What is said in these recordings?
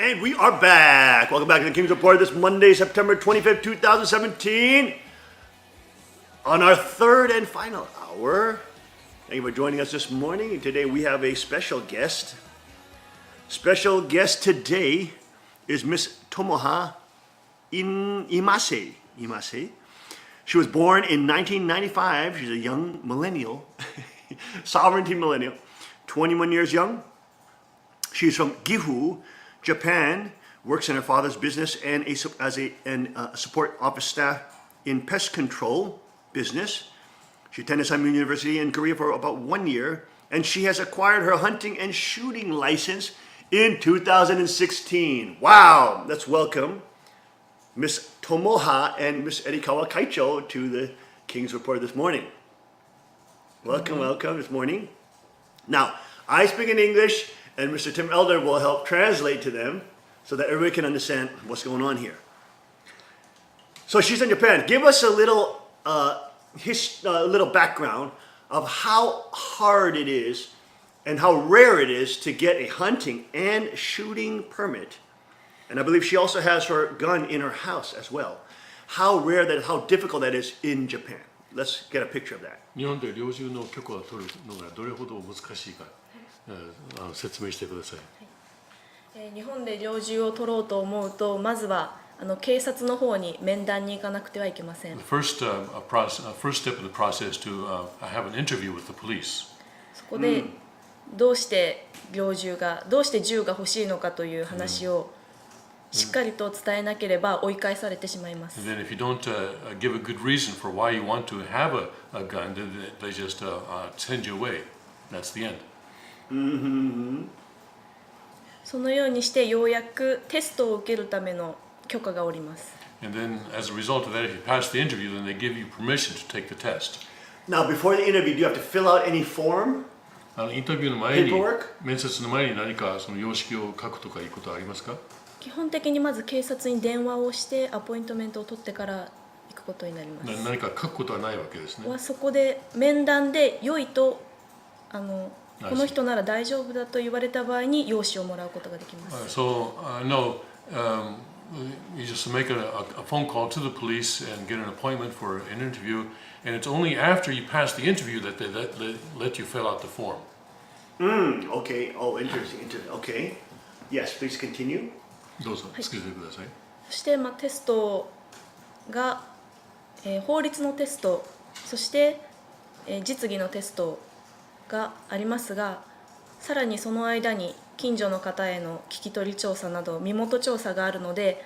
And we are back. Welcome back to the King's Report this Monday, September 25th, 2017. On our third and final hour. Thank you for joining us this morning. Today we have a special guest. Special guest today is Miss Tomoha Imase. She was born in 1995. She's a young millennial, sovereignty millennial, 21 years young. She's from Gifu, Japan, works in her father's business and as a support office staff in pest control business. She attended Simon University in Korea for about 1 year, and she has acquired her hunting and shooting license in 2016. Wow! Let's welcome Miss Tomoha and Miss Erikawa Kaicho to the King's Report this morning. Welcome this morning. Now, I speak in English, and Mr. Tim Elder will help translate to them so that everybody can understand what's going on here. So she's in Japan. Give us a little background of how hard it is and how rare it is to get a hunting and shooting permit. And I believe she also has her gun in her house as well. How difficult that is in Japan. Let's get a picture of that. 日本で猟銃の許可を取るのがどれほど難しいか、説明してください。日本で猟銃を取ろうと思うと、まずは警察の方に面談に行かなくてはいけません。The first step of the process to have an interview with the police. そこでどうして銃が欲しいのかという話をしっかりと伝えなければ追い返されてしまいます。And then if you don't give a good reason for why you want to have a gun, then they just send you away. That's the end. そのようにしてようやくテストを受けるための許可が下ります。And then as a result of that, if you pass the interview, then they give you permission to take the test. Now, before the interview, do you have to fill out any form? インタビューの前に Paperwork? 面接の前に何かその様式を書くとかいうことはありますか？基本的にまず警察に電話をしてアポイントメントを取ってから行くことになります。何か書くことはないわけですね。そこで面談で良いとこの人なら大丈夫だと言われた場合に用紙をもらうことができます。So no, you just make a phone call to the police and get an appointment for an interview, and it's only after you pass the interview that they let you fill out the form. Okay. Oh, interesting. Okay. Yes, please continue. どうぞ続けてください。そしてテストが、法律のテスト、そして、実技のテストがありますが、さらにその間に近所の方への聞き取り調査など身元調査があるので、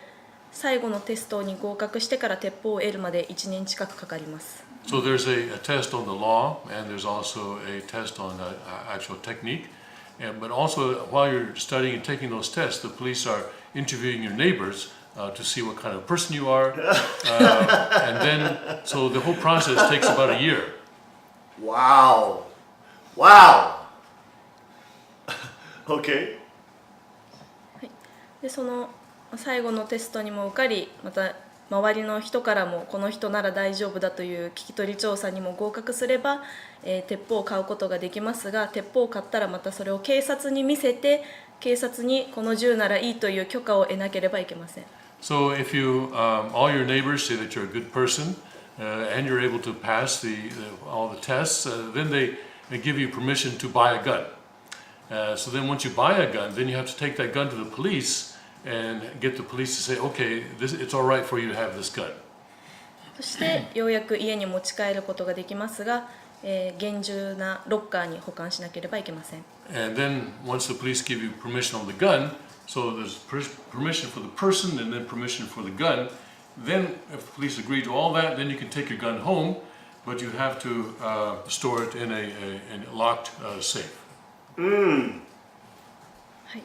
最後のテストに合格してから鉄砲を得るまで1年近くかかります。So there's a test on the law, and there's also a test on actual technique. But also, while you're studying and taking those tests, the police are interviewing your neighbors to see what kind of person you are. And then, so the whole process takes about a year. Wow. Okay. でその最後のテストにも受かり、また周りの人からもこの人なら大丈夫だという聞き取り調査にも合格すれば、鉄砲を買うことができますが、鉄砲を買ったらまたそれを警察に見せて、警察にこの銃ならいいという許可を得なければいけません。So if you, all your neighbors say that you're a good person and you're able to pass all the tests, then they give you permission to buy a gun. So then once you buy a gun, then you have to take that gun to the police and get the police to say, okay, it's all right for you to have this gun. そしてようやく家に持ち帰ることができますが、厳重なロッカーに保管しなければいけません。And then once the police give you permission on the gun, so there's permission for the person and then permission for the gun. Then if the police agree to all that, then you can take your gun home, but you have to store it in a locked safe. はい、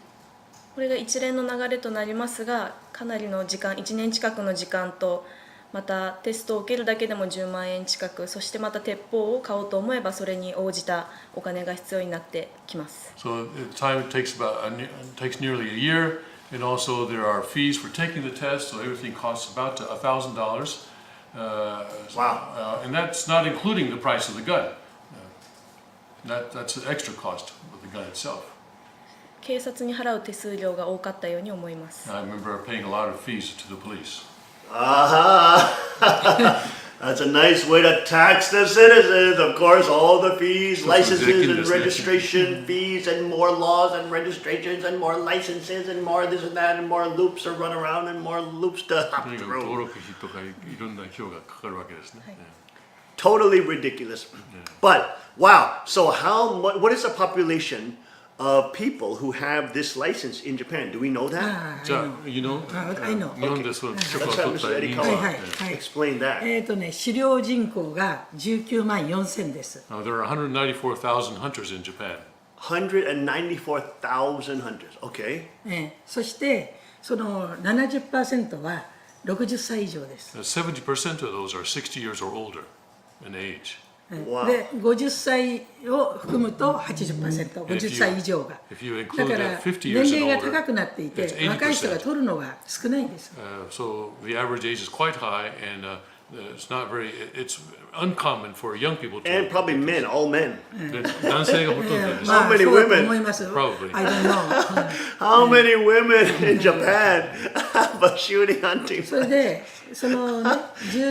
これが一連の流れとなりますが、かなりの時間、1年近くの時間と、またテストを受けるだけでも10万円近く、そしてまた鉄砲を買おうと思えばそれに応じたお金が必要になってきます。So the time takes nearly a year, and also there are fees for taking the test, so everything costs about $1,000. Wow. And that's not including the price of the gun. That's an extra cost with the gun itself. 警察に払う手数料が多かったように思います。 I remember paying a lot of fees to the police. That's a nice way to tax the citizens. Of course, all the fees, licenses and registration fees, and more laws and registrations, and more licenses, and more this and that, and more loops to run around, and more loops to hop とにかく through. 登録費とかいろんな費用がかかるわけですね。Totally ridiculous. But wow, so what is the population of people who have this license in Japan? Do we know that? じゃあ、you know, I know. 日本でその許可を Let's 取 have った Mr. Eddie 人 Kawa 数はいはい。 explain that. 狩猟人口が19万4000です。There are 194,000 hunters in Japan. 194,000 hunters. Okay. そしてその 70% は60歳以上です。 70% of those are 60 years or older in age. Wow. で50歳を含むと 80%、50歳以上が。 If you だ include から 50年 years 齢 and が older, 高くなっていて it's 80%. 若い人が取るのが少ないんです。 So the average age is quite high, and it's uncommon for young people to. And probably men, all men. で男性がほとんどです。まあ How many そうだと women? 思います。 Probably. I don't know. How many women in Japan have a shooting hunting? それでそのね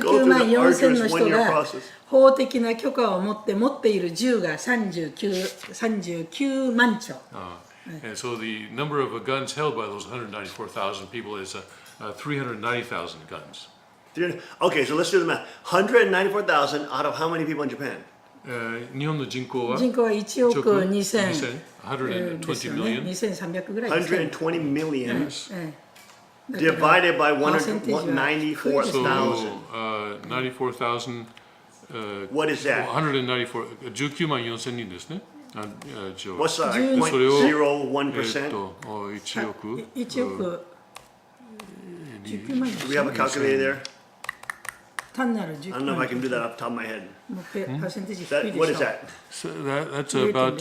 Go 19 through 万 the 4000 arduous の人 one-year が process. 法的な許可を持っている銃が39万丁。 And so the number of guns held by those 194,000 people is 390,000 guns. Okay, so let's do the math. 194,000 out of how many people in Japan? 日本の人口は人口は1億2000ですよ120 ね。 million. 2300ぐらいですね。 120 million だから divided by So 194,000. 94,000. What is that? 194 19万4千人ですね。What's that? 10 0.01%? 1億。 1億19万 Do we have a calculator there? 単なる I don't know if I can do that off the top of my head. もうパーセンテージ低 That, いでしょ what is that? So that's about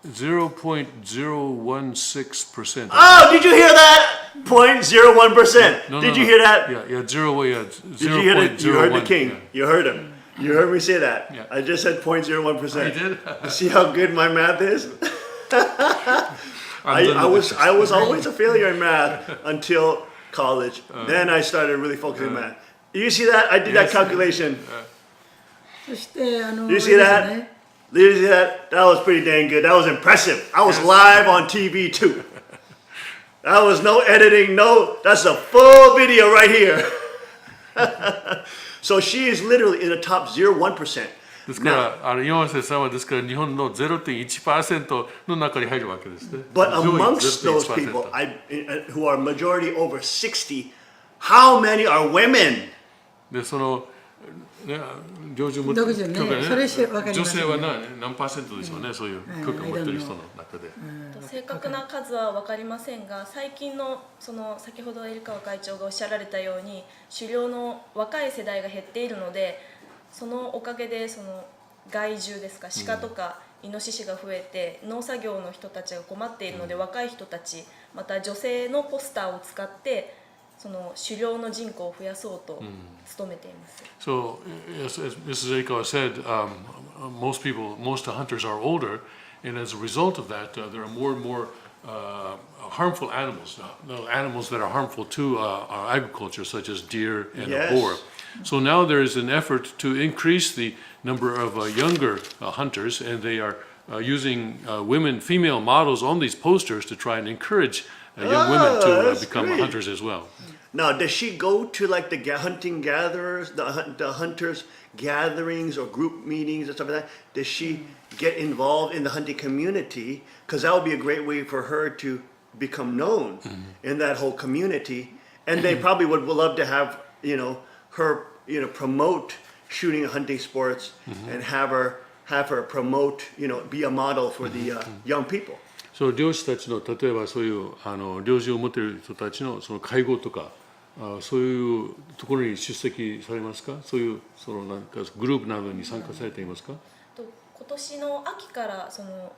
0.016%. Oh, did you hear that? 0.01%. No, Did no, you no. hear that? Yeah, zero. Yeah, Did you hear it? You heard the 0.01. king. Yeah. You heard him. You heard me say that. Yeah. I just said 0.01%. You did? See how good my math is? I was always a failure in math until college. Then I started really focusing on math. You see that? I did that Yes. calculation. そしてYou see that? Did you see that? That was pretty dang good. That was impressive. I was live on TV too. That was no editing, no. That's a full video right here. So she is literally in the top 0.1%. ですから岩瀬さんはですから日本の 0.1% の中に入るわけですね。 But 上位 amongst those 0.1%. people who are majority over 60, how many are women? でそのね領事も独自ね許可ねそれしわかりませんね女性は何パーセントでしょうね、そういう許可を持ってる人の中で。正確な数は分かりませんが、最近のその先ほどエリカワ会長がおっしゃられたように狩猟の若い世代が減っているので、そのおかげでその害獣ですか、鹿とかイノシシが増えて農作業の人たちが困っているので、若い人たちまた女性のポスターを使ってその狩猟の人口を増やそうと努めています。So, as Mrs. Eikawa said, most hunters are older, and as a result of that, there are more and more harmful animals, animals that are harmful to our agriculture, such as deer and Yes. boar. So now there is an effort to increase the number of younger hunters, and they are using female models on these posters to try and encourage young women to that's become great. hunters as well. Now, does she go to like the hunting gatherers, the hunters gatherings or group meetings and stuff like that? Does she get involved in the hunting community? Because that would be a great way for her to become known in that whole community. And they probably would love to have, her, promote shooting and hunting sports and have her promote, be a model for the young people. そう漁師たちの例えばそういう猟銃を持っている人たちのその会合とかそういうところに出席されますか？そういうそのなんかグループなどに参加されていますか？今年の秋からその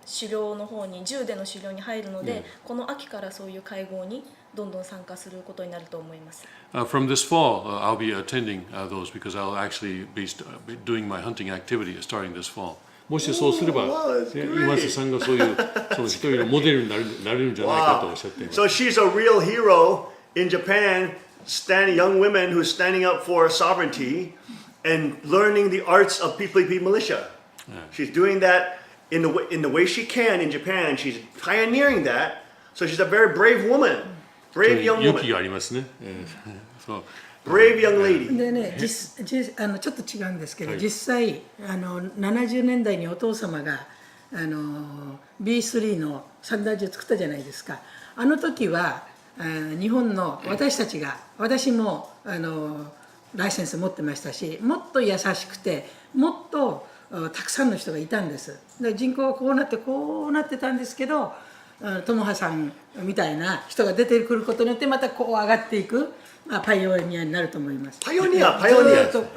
狩猟の方に銃での狩猟に入るので、この秋からそういう会合にどんどん参加することになると思います。From this fall, I'll be attending those because I'll actually be doing my hunting activity starting this fall. もしそうすれば、 Wow, that's 今瀬さんがそういうその一人のモデルになれるんじゃないかとおっしゃっています。 So she's a real hero in Japan, young women who's standing up for sovereignty and learning the arts of PPP militia. She's doing that in the way she can in Japan. She's pioneering that. So she's a very brave woman, brave young 勇気 woman, がありますね。そう brave young lady. でね、ちょっと違うんですけど、実際70年代にお父様がB3 のサンダージを作ったじゃないですか。あの時は日本の私もライセンス持ってましたし、もっと優しくてもっとたくさんの人がいたんです。で人口がこうなってたんですけど、友葉さんみたいな人が出てくることによってまたこう上がっていく、パイオニアになると思います。 Pioneer.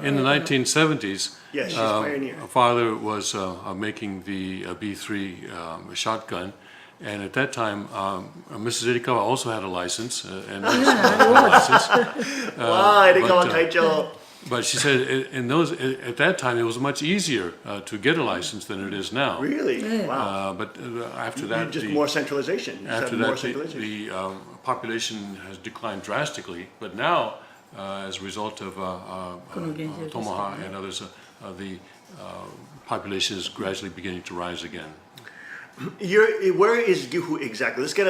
In the 1970s, Yes, she's a pioneer. father was making the B3 shotgun, and at that time, Mrs. Irikawa also had a license, and I had a license. Wow, Irikawa Kaicho. But she said at that time it was much easier to get a license than it is now. Really? Wow. But after that, Just more centralization. You just after have more that, centralization. the population has declined drastically. But now, as a result of Tomoha and others, the population is gradually beginning to rise again. Where is Gifu exactly? Let's get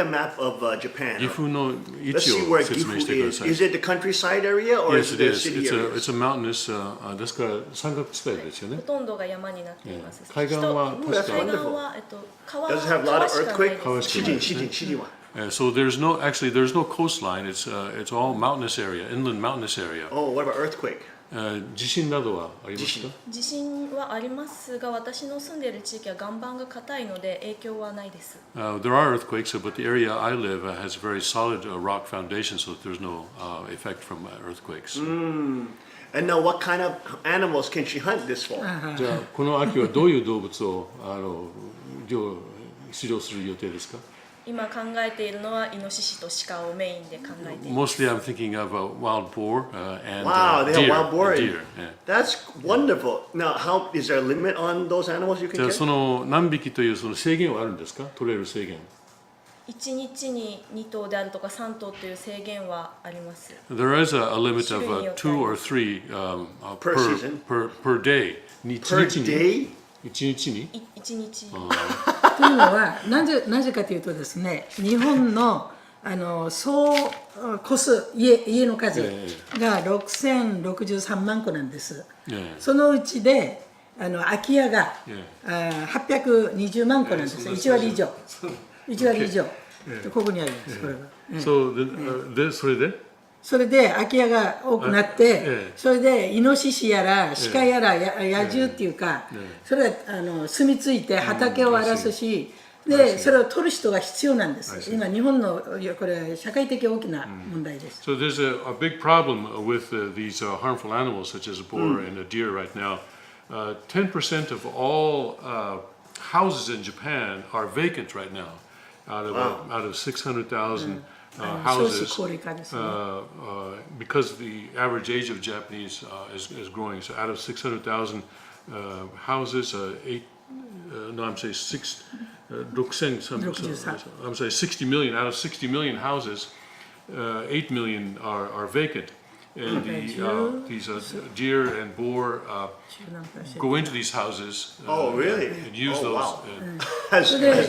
a map of Japan. 岐阜の位 Let's 置 see を where 説明し Gifu てくだ is. さい。 Is it the countryside area or Yes, is it it the is. city area? It's a mountainous. ですから山岳地帯ですよねほ。とんどが山になっています。海岸は確か海岸は川 Does it have a lot of しかないで earthquake? す。シリは。So there's no coastline. It's all mountainous area, inland mountainous area. Oh, what about earthquake? 地震などはありますか？地震はありますが、私の住んでいる地域は岩盤が硬いので影響はないです。There are earthquakes, but the area I live has very solid rock foundation, so there's no effect from earthquakes. And now, what kind of animals can she hunt this fall? じゃあこの秋はどういう動物を狩猟する予定ですか？今考えているのはイノシシと鹿をメインで考えています。 Mostly I'm thinking of wild boar and Wow, they have deer. wild boar. Deer, yeah. That's wonderful. Now, is there a limit on those animals you can じゃあ kill? その何匹というその制限はあるんですか？取れる制限。1日に2頭であるとか3頭という制限はあります。 There is a limit of 種類によって 2 or 3 Per season? per day. Per day? 1日に1日。というのはなぜかというとですね、日本の総戸数家の数が6063万戸なんです。そのうちで空き家が820万戸なんです。1割以上。1割以上。ここにありますこれが。それで空き家が多くなって、それでイノシシやら鹿やら野獣っていうか、それが住み着いて畑を荒らすし、でそれを取る人が必要なんです。今日本のこれ社会的大きな問題です。So there's a big problem with these harmful animals such as a boar and a deer right now. 10% of all houses in Japan are vacant right now. Out of 600,000 houses, because the average age of Japanese is growing. So out of 600,000 houses, 60 million. Out of 60 million houses, 8 million are vacant. And these deer and boar go into these houses and use those. それで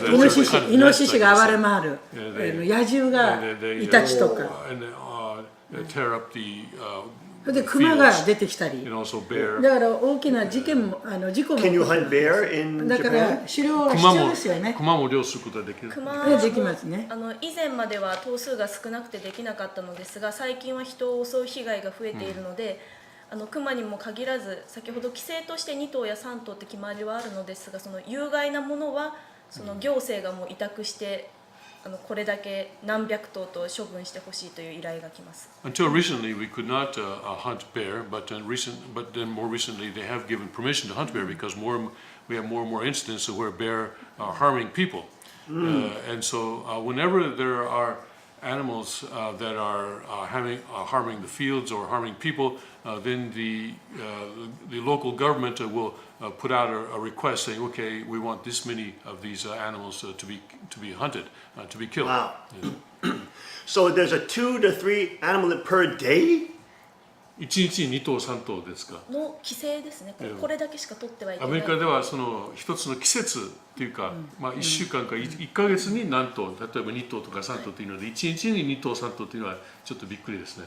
イノシシが暴れ回る、野獣がイタチとか、それでクマが出てきたり、だから大きな事故も。Can you hunt bear in だから狩猟は必要ですよね。クマも猟することができる。クマもできますね。以前までは頭数が少なくてできなかったのですが、最近は人を襲う被害が増えているので、クマにも限らず、先ほど規制として2頭や3頭って決まりはあるのですが、その有害なものはその行政がもう委託してこれだけ何百頭と処分してほしいという依頼が来ます。 Until recently, we could not hunt bear, but then more recently, they have given permission to hunt bear because we have more and more instances where bear are harming people. And so, whenever there are animals that are harming the fields or harming people, then the local government will put out a request saying, okay, we want this many of these animals to be hunted, to be killed. Wow. Yeah. So there's a 2 to 3 animal per day? 1日に2頭3頭ですか。の規制ですね。これだけしか取ってはいけない。アメリカではその一つの季節っていうか、まあ1週間か1ヶ月に何頭、例えば2頭とか3頭というので、1日に2頭3頭というのはちょっとびっくりですね。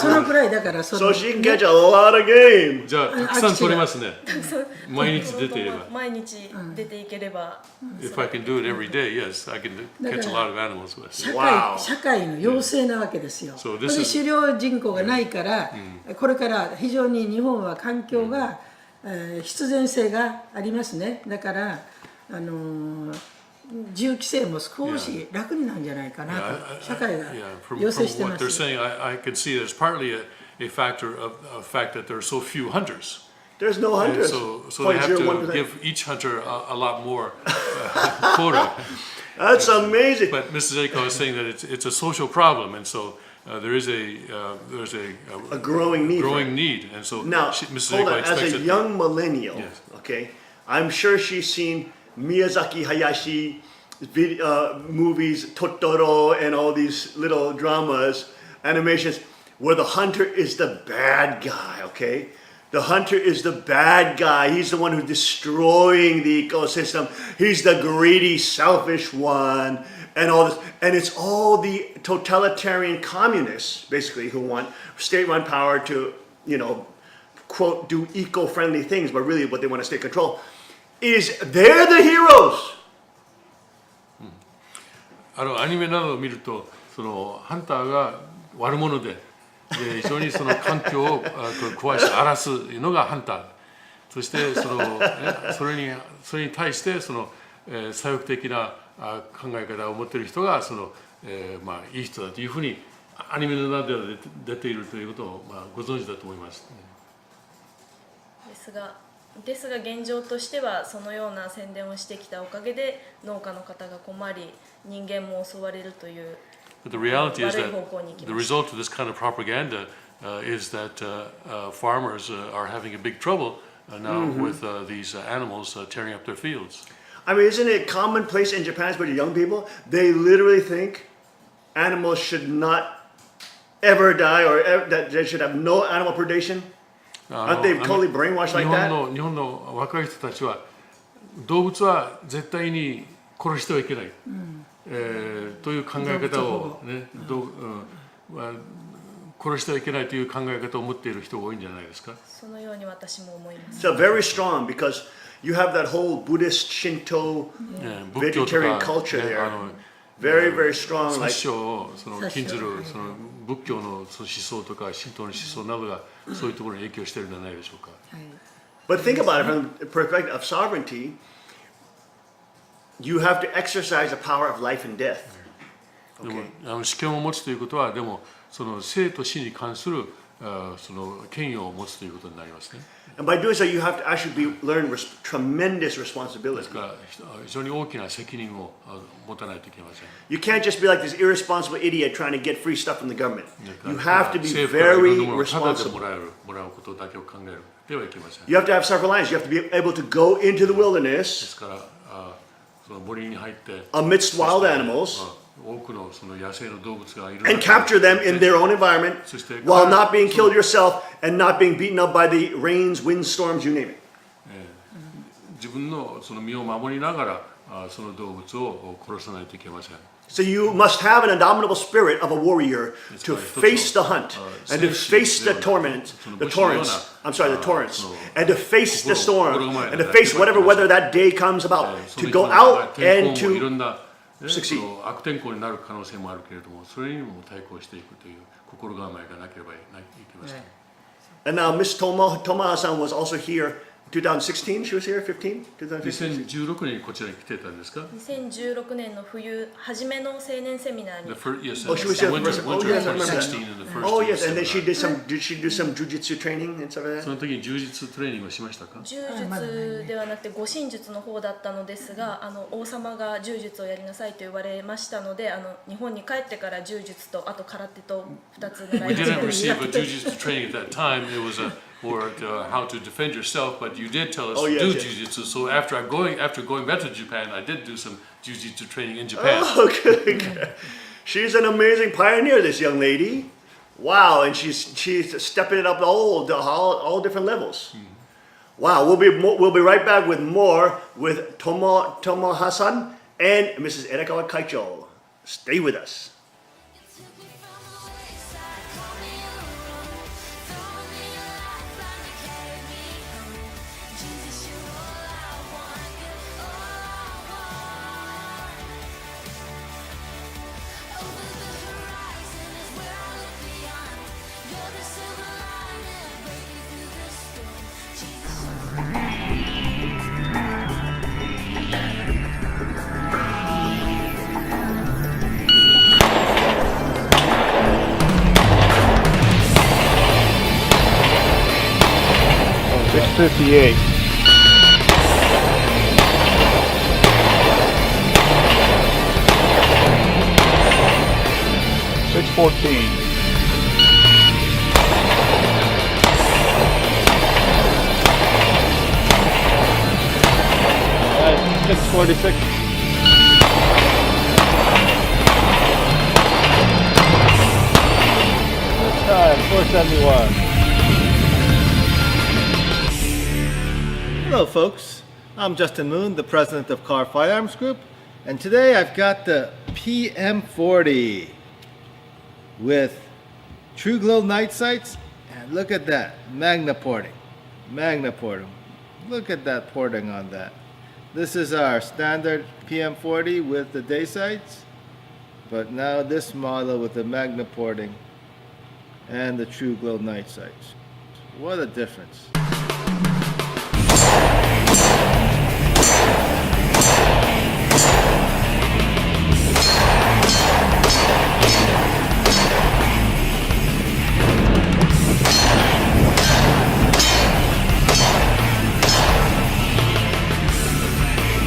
そのくらいだからSo she can catch a lot of game. じゃあたくさん取れますね。毎日出ていれば。毎日出ていければ。If I can do it every day, yes, I can catch a lot of animals with. 社会の要請なわけですよ。そうで狩猟人口がないから、これから非常に日本は環境が、必然性がありますね。だから銃規制も少し楽になるんじゃないかなと社会が要請してます。From what they're saying, I can see there's partly a factor of the fact that there are so few hunters. There's no hunters. So they have to give each hunter a lot more quota. That's amazing. But Mrs. Aiko is saying that it's a social problem, and so there's a growing need. And so Now, Mrs. hold Aiko on. As expects a it. young millennial, Yes. okay, I'm sure she's seen Miyazaki Hayashi movies, Totoro, and all these little dramas, animations, where the hunter is the bad guy, okay? The hunter is the bad guy. He's the one who's destroying the ecosystem. He's the greedy, selfish one, and all this. And it's all the totalitarian communists, basically, who want state-run power to, quote, do eco-friendly things, but really what they want is state control. They're the heroes. アニメなどを見ると、そのハンターが悪者で、非常にその環境を壊し荒らすのがハンター。そしてそれに対してその左翼的な考え方を持っている人がまあいい人だというふうにアニメの中では出ているということをご存知だと思います。ですが現状としてはそのような宣伝をしてきたおかげで農家の方が困り人間も襲われるという But the reality is that the result of this kind of propaganda is that farmers are having a big trouble now with these animals tearing up their fields. I mean, isn't it commonplace in Japan, especially young people? They literally think animals should not ever die or that they should have no animal predation. Aren't they totally brainwashed like that? 日本の若い人たちは動物は絶対に殺してはいけない、という考え方をね、殺してはいけないという考え方を持っている人が多いんじゃないですか。そのように私も思います。So very strong because you have that whole Buddhist, Shinto, vegetarian culture there. Very, very strong. 殺生を禁ずる仏教の思想とか神道の思想などがそういうところに影響しているのではないでしょうか。But think about it from the perspective of sovereignty. You have to exercise the power of life and death. でも主権を持つということはでもその生と死に関するその権威を持つということになりますね。And by doing so, you have to actually learn tremendous responsibility. ですから非常に大きな責任を持たないといけません。You can't just be like this irresponsible idiot trying to get free stuff from the government. You have to be very responsible. もらうことだけを考えるではいけません。You have to have self-reliance. You have to be able to go into the で wilderness すからその森に入って amidst wild animals 多くのその野生の動物がいる and capture them in their own environment while not being killed yourself and not being beaten up by the rains, windstorms, you name it. 自分のその身を守りながらその動物を殺さないといけません。So you must have an indomitable spirit of a warrior to face the hunt and to face the torrents, and to face the storm and to face whatever weather that day comes about, to go out and to succeed. 悪天候になる可能性もあるけれども、それにも対抗していくという心構えがなければいけません。And now Miss Tomoha-san was also here 2016 she was here? 15? 2015? 2016年にこちらに来てたんですか2016年の冬初めの青年セミナー The に first, yes, Oh, she was here winter, first. winter Oh, yes, I of remember that. 2016 and the first Oh year yes, and then she seminar. did she do some jujitsu training and stuff like そ that? の時に柔術トレーニングをしましたか柔術ではなくて護身術の方だったのですが王様が柔術をやりなさいと言われましたので日本に帰ってから柔術とあと空手と2つ習 We いまし didn't た receive a jujitsu training at that time. It was for how to defend yourself, but you did tell us Oh, to yes, do yes. jujitsu. So after going back to Japan, I did do some jujitsu training in Japan. Oh, good. She's an amazing pioneer, this young lady. Wow, and she's stepping it up all different levels. Wow, we'll be right back with more with Tomoha-san and Mrs. Erikawa Kaicho. Stay with us. $6.58. $6.14. $6.46. This time, 471. Hello folks, I'm Justin Moon, the president of Car Firearms Group, and today I've got the PM40 with True Glow night sights, and look at that, Magna porting. Look at that porting on that. This is our standard PM40 with the day sights, but now this model with the Magna porting and the True Glow night sights. What a difference.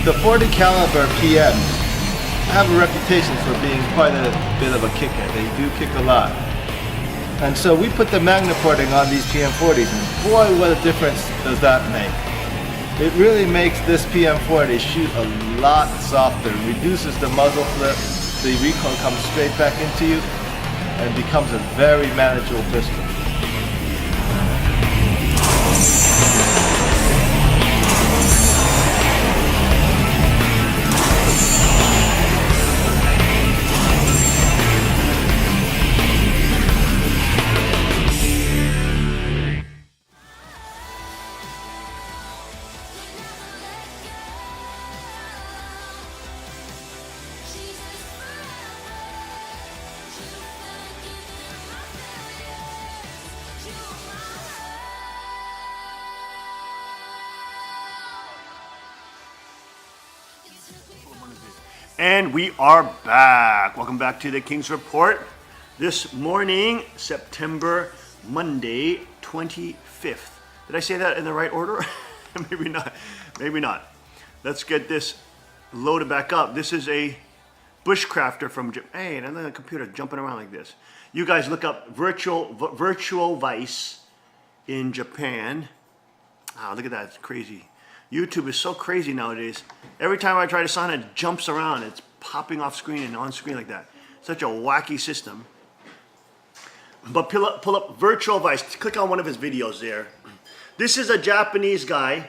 The 40 caliber PMs have a reputation for being quite a bit of a kicker. They do kick a lot. And so we put the Magna porting on these PM40s, and boy, what a difference does that make. It really makes this PM40 shoot a lot softer, reduces the muzzle flip, the recoil comes straight back into you, and becomes a very manageable pistol. And we are back. Welcome back to the King's Report. This morning, Monday, 25th. Did I say that in the right order? Maybe not. Maybe not. Let's get this loaded back up. This is a bushcrafter from Japan. Hey, another computer jumping around like this. You guys look up virtual vice in Japan. Wow, look at that. It's crazy. YouTube is so crazy nowadays. Every time I try to sign, it jumps around. It's popping off screen and on screen like that. Such a wacky system. But pull up Virtual Vice. Click on one of his videos there. This is a Japanese guy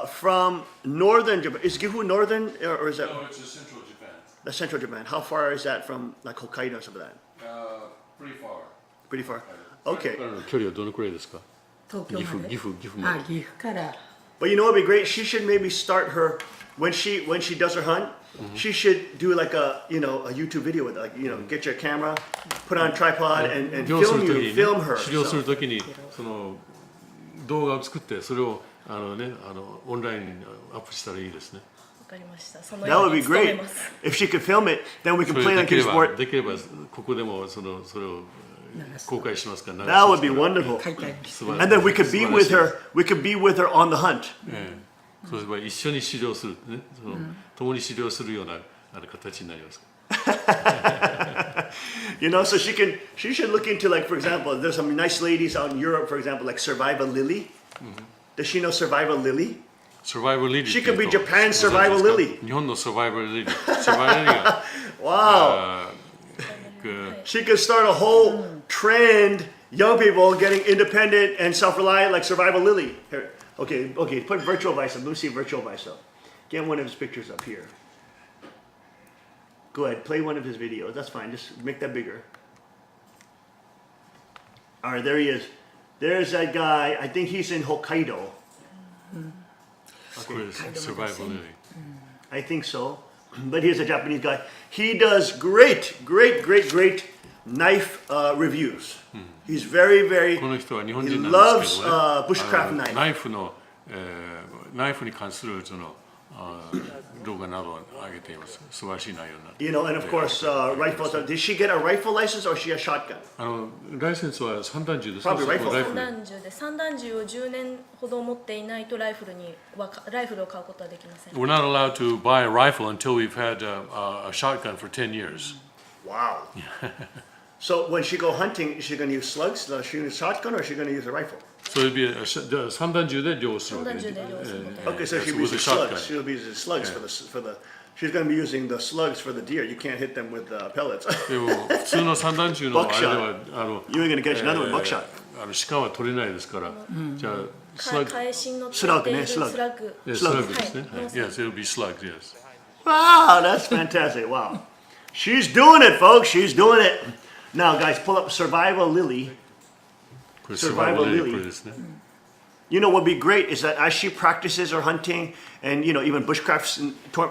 from northern Japan. Is Gifu northern or is that? No, it's central Japan. The central Japan. How far is that from like Hokkaido or something like that? Pretty far. Pretty far. Okay. 距離はどのくらいですか東京まで岐阜まで岐阜から But you know what would be great? She should maybe start her when she does her hunt. She should do like a YouTube video with it. Like get your camera, put on tripod and 漁する時にね film her. 狩猟するときにその動画を作ってそれをオンラインにアップしたらいいですね。わかりました。その That よう would に be 努め great. ます。 If she could film it, then we can そ play れ on できれ King's ば Sport. できればここでもそれを公開しますから。 That would be wonderful. 買いたいです。 And then we could be with her. We could be with her on the hunt. そうすれば一緒に狩猟するね、共に狩猟するような形になります。You know, so she should look into, like, for example, there's some nice ladies out in Europe, for example, like Survival Lily. Does she know Survival Lily? サバイバルリリー。 She could be Japan's Survival Lily. 日本のサバイバルリリー。サバイバルリリーが Wow. She could start a whole trend, young people getting independent and self-reliant like Survival Lily. Here. Okay, put virtual vice up. Let me see virtual vice up. Get one of his pictures up here. Go ahead, play one of his videos. That's fine, just make that bigger. All right, there he is. There's that guy. I think he's in Hokkaido. これですね、サバイバルリリー。 I think so. But he's a Japanese guy. He does great knife reviews. He's very, この人は日本 he 人なんですけ loves どね。 bushcraft knife. ナイフに関する動画などを上げています。素晴らしい内容になって。 You know, and of course, rifles. Did she get a rifle license or she a shotgun? ライセンスは散弾銃ですか？ Probably rifle. ライフル。散弾銃で散弾銃を10年ほど持っていないとライフルを買うことはできません。 We're not allowed to buy a rifle until we've had a shotgun for 10 years. Wow. So when she go hunting, is she going to use slugs? Is she going to use a shotgun or is she going to use a rifle? So it'd be 散弾銃で猟するわけです。散弾銃で猟すること。 Okay, so she'll be using slugs. She'll be using slugs for the. She's going to be using the slugs for the deer. You can't hit them with pellets. でも普通の散弾銃のあれでは You ain't going to catch another one, buckshot. 鹿は取れないですから。じゃあスラッグ。返しのついているスラッグ。スラッグですね。Yes, it'll be slugs. Yes. Wow, that's fantastic. Wow. She's doing it, folks. She's doing it. Now, guys, pull up Survival Lily. これサバイバルリリーこれですね。You know what would be great is that as she practices her hunting and, you know, even bushcraft's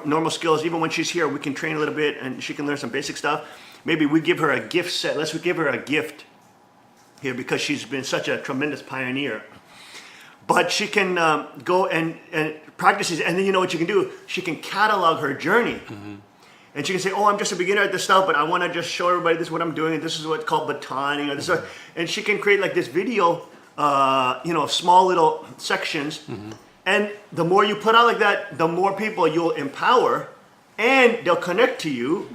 normal skills, even when she's here, we can train a little bit and she can learn some basic stuff. Maybe we give her a gift set. Let's give her a gift here because she's been such a tremendous pioneer. But she can go and practice it. And then you know what you can do? She can catalog her journey. And she can say, oh, I'm just a beginner at this stuff, but I want to just show everybody this is what I'm doing. And this is what's called batoning. Or this is and she can create like this video, you know, small little sections. And the more you put out like that, the more people you'll empower. And they'll connect to you.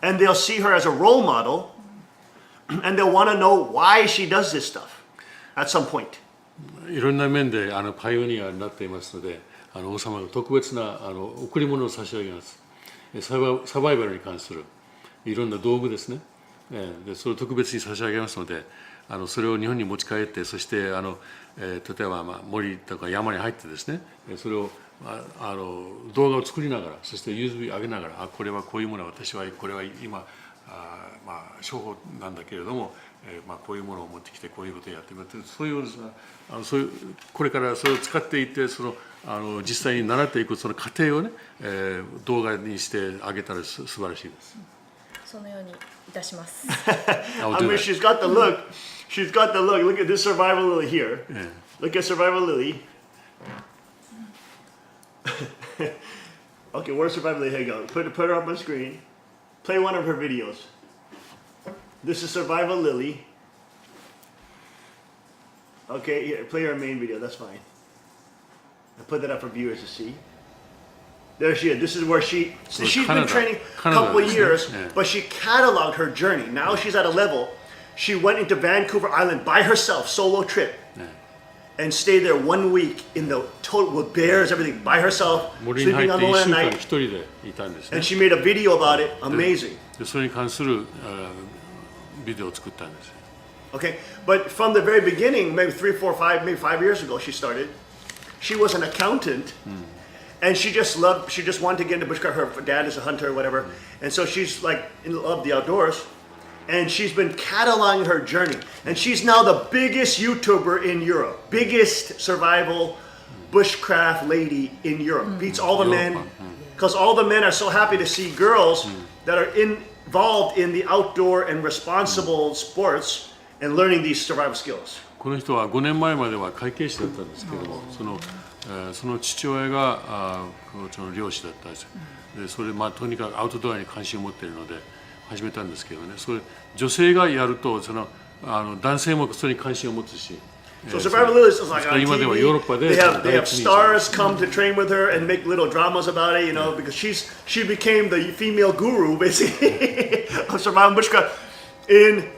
And they'll see her as a role model. And they'll want to know why she does this stuff at some point. いろんな面でパイオニアになっていますので、王様が特別な贈り物を差し上げます。サバイバルに関するいろんな道具ですね。でそれを特別に差し上げますので、それを日本に持ち帰って、そして例えば森とか山に入ってですね、それを動画を作りながら、そして YouTube 上げながら、これはこういうものは私はこれは今商法なんだけれども、こういうものを持ってきてこういうことをやってみる、そういうこれからそれを使っていって、実際に習っていくその過程をね、動画にしてあげたら素晴らしいです。そのようにいたします。I mean, she's got the look. She's got the look. Look at this Survival Lily here. Look at Survival Lily. Okay, where's Survival Lily? Here you go. Put her up on screen. Play one of her videos. This is Survival Lily. Okay, here, play her main video. That's fine. I put that up for viewers to see. There she is. This is where she's been training a couple of years, but she cataloged her journey. Now she's at a level. She went into Vancouver Island by herself, solo trip, and stayed there 1 week in the total with bears, everything by herself, 森に入 sleeping って on 1 the 週 land 間 at 一 night. 人でいたんですね。 And she made a video about it. Amazing. でそれに関するビデオを作ったんです。 Okay, but from the very beginning, maybe 3, 4, 5, maybe 5 years ago, she started. She was an accountant, and she just wanted to get into bushcraft. Her dad is a hunter or whatever, and so she's like in love the outdoors. And she's been cataloging her journey, and she's now the biggest YouTuber in Europe, biggest survival bushcraft lady in Europe. Beats all the men, because all the men are so happy to see girls that are involved in the outdoor and responsible sports and learning these survival skills. この人は5年前までは会計士だったんですけども、その父親がその漁師だったんですよ。でそれとにかくアウトドアに関心を持っているので始めたんですけどね、それ女性がやると男性もそれに関心を持つし。So survivalism is like on 今ではヨーロッパ TV. で They have stars come to train with her and make little dramas about it, you know, because she became the female guru basically of survival bushcraft in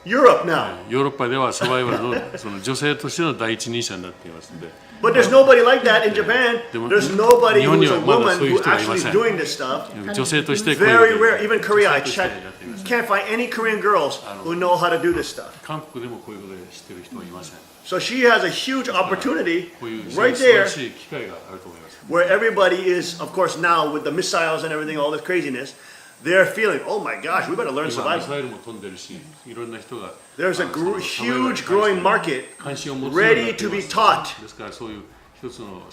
Europe now. ヨーロッパではサバイバルのその女性としての第一人者になっていますので。But there's nobody like that in Japan. There's nobody 日本に who's は a まだ woman そういう who 人はいま actually せん。 is doing this stuff. 女性としてこう Very いう rare. Even Korea, I 女性として checked. やっています。 Can't find any Korean girls who know how to do this stuff. 韓国でもこういうことで知ってる人はいません。 So she has a huge opportunity こういう right 素晴 there らしい機会があると思います。 where everybody is, of course, now with the missiles and everything, all this craziness, they're feeling, oh my gosh, we better learn 今ミサ survival. イルも飛んでるし、いろんな人が There's a その huge サバイバル growing に market 関心を持つようにな ready って to い be ます。 taught. ですからそういう一つの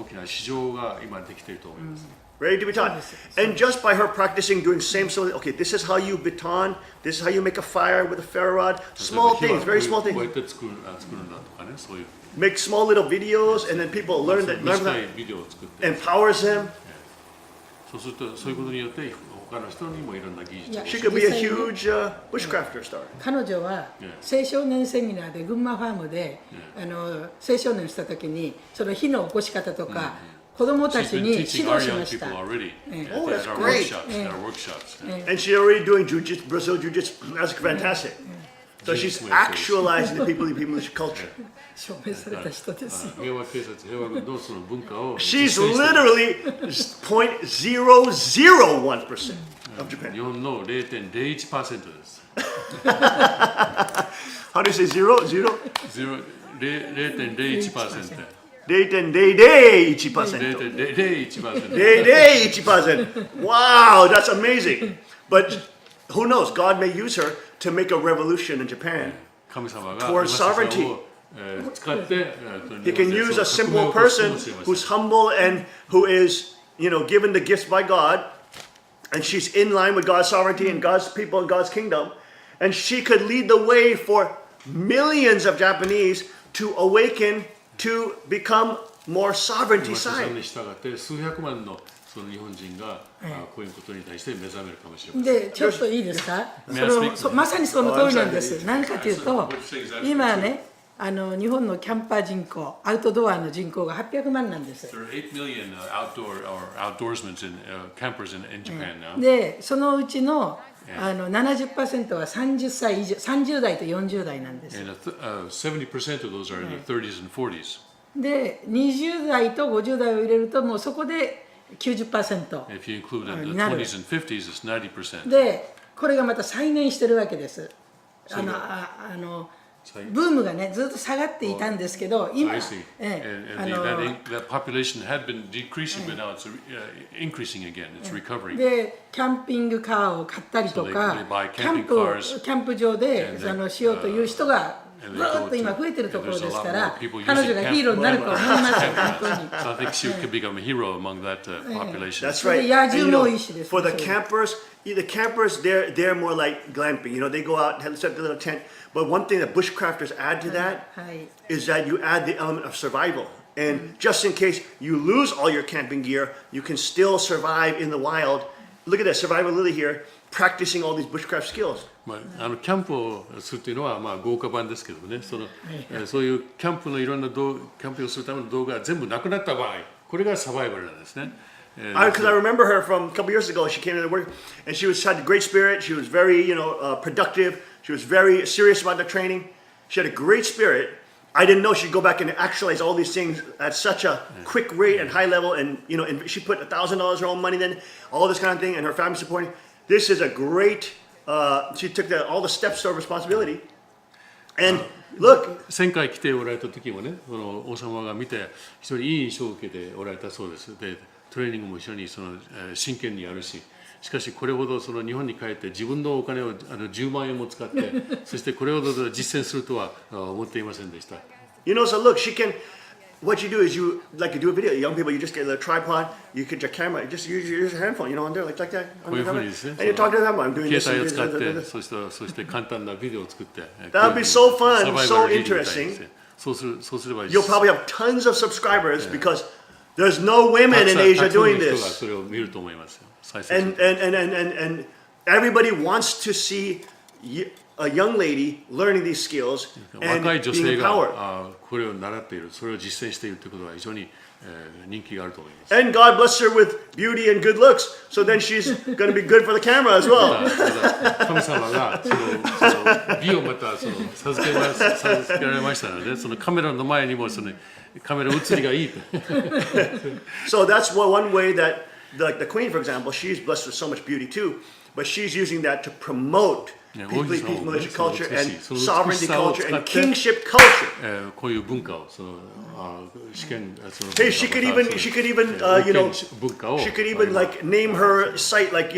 大きな市場が今できていると思います。 Ready to be taught. And just by her practicing doing same sort of, okay, this is how you baton, this is how you make a fire with a ferro rod. Small 例えば things, very small こう things. やって作るんだとかね、そういう Make small little videos and then people learn そうい that, う learn 短 that, いビデオを作って empowers them. そうするとそういうことによって他の人にもいろんな技術を She could be a huge bushcrafter star. 彼女は青少年セミナーで群馬ファームで青少年した時にその火の起こし方とか子供た She's ち been に指 teaching 導 our し young ました people already. Oh, that's at our great. workshops, at our workshops. And she's already doing jiu-jitsu, Brazil jiu-jitsu. That's fantastic. So she's actualizing the English culture. 証明された人ですよ。平和警察、平和運動その文化を She's 実践している literally 0.001% of Japan. 日本の 0.01% です。 How do you say zero? Zero? 0.01%。 0.001%. 0.001%。 0.001%. Wow, that's amazing. But who knows? God may use her to make a revolution in Japan. 神様が Towards sovereignty. 使って He can use a simple person who's humble and who is, you know, given the gifts by God, and she's in line with God's sovereignty and God's people and God's kingdom, and she could lead the way for millions of Japanese to awaken to become more sovereignty それ side. に従って数百万のその日本人がこういうことに対して目覚めるかもしれません。でちょっといいですかまさにその通りなんです。何かというと今ね日本のキャンパー人口アウトドアの人口が800万なんです。 There are 8 million outdoorsmen and campers in Japan now. でそのうちの70% は30歳以上30代と40代なんです。 And 70% of those are in their 30s and 40s. で20代と50代を入れるともうそこで 90%。 If you include in the 20s and 50s, it's 90%. でこれがまた再燃してるわけです。ブームがねずっと下がっていたんですけど今 I see. And that population had been decreasing, but now it's increasing again. It's recovering. でキャンピングカーを買ったりとか So they buy キャン camping プを cars キャンプ場で and they, しようという人が and ず they っ go と今 to- 増えてるところ and で there's a す lot から more people 彼 using 女がヒーローになると思いますよ本当に。 So I think she could become a hero among that population. That's right. Yeah, And, you know, Jumo-ishi desu. for the campers, they're more like glamping. You know, they go out and set up the little tent. But one thing that bushcrafters add to that はい is that you add the element of survival. And just in case you lose all your camping gear, you can still survive in the wild. Look at that, Survival Lily here, practicing all these bushcraft skills. キャンプをするというのは豪華版ですけどね、そういうキャンプのいろんなキャンプをするための道具が全部なくなった場合、これがサバイバルなんですね。Because I remember her from a couple years ago. She came to work, and she had a great spirit. She was very, productive. She was very serious about the training. She had a great spirit. I didn't know she'd go back and actualize all these things at such a quick rate and high level. And and she put $1,000 her own money, then all this kind of thing, and her family supporting. This is a great. She took all the steps to her responsibility. And look, 前回来ておられた時もね、王様が見て非常にいい印象を受けておられたそうです。で、トレーニングも一緒に真剣にやるし、しかしこれほど日本に帰って自分のお金を10万円も使って、そしてこれほど実践するとは思っていませんでした。so look, she can. What you do is you do a video. Young people, you just get a tripod. You get your camera. You just use your handphone. On there like that. こういうふうにですね。 And you talk to them. I'm doing this. 携帯を and 使っ this, て、 this, this. そして簡単なビデオを作って。 That would be so fun, サバイバ so ルリーグみたいに interesting. そうすれば you'll probably have tons of subscribers because there's no women in Asia たくさん doing の人が this. それを見ると思いますよ。再生する And everybody wants to see a young lady learning these skills and 若い女 being 性が empowered. これを習っている、それを実践しているということは非常に人気があると思います。 And God bless her with beauty and good looks, so then she's going to be good for the camera as well. 神様がその美をまた授けられましたので、そのカメラの前にもそのカメラ写りがいいと。So that's one way that the Queen, for example, she's blessed with so much beauty too, but she's using that to promote People's militia culture and sovereignty culture and kingship culture. こういう文化を試験 Hey, she could even she could even like name her site like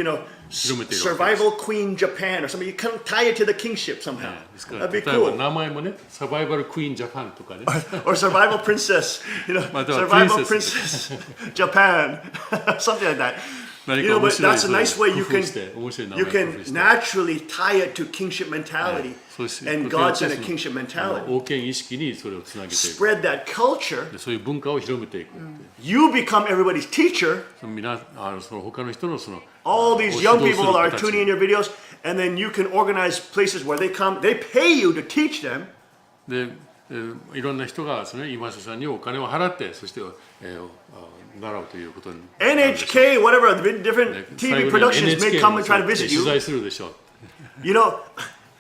Survival Queen Japan or something. You can tie it to the kingship somehow. That'd be 例えば cool. 名前もね、サバイバルクイーンジャパンとかね。 Or Survival Princess, Survival Princess Japan, something like that. But that's a nice way you can naturally tie it to kingship mentality and God-centered kingship mentality. 王権意識にそれをつなげていく。 Spread that culture. そういう文化を広めていく。 You become everybody's teacher. その他の人のその All these young people are tuning in your videos, and then you can organize places where they come. They pay you to teach them. で、いろんな人がその今瀬さんにお金を払ってそして、習うということに NHK, whatever, different 最 TV 後に productions may NHK come and try to 取 visit you. 材するでしょう。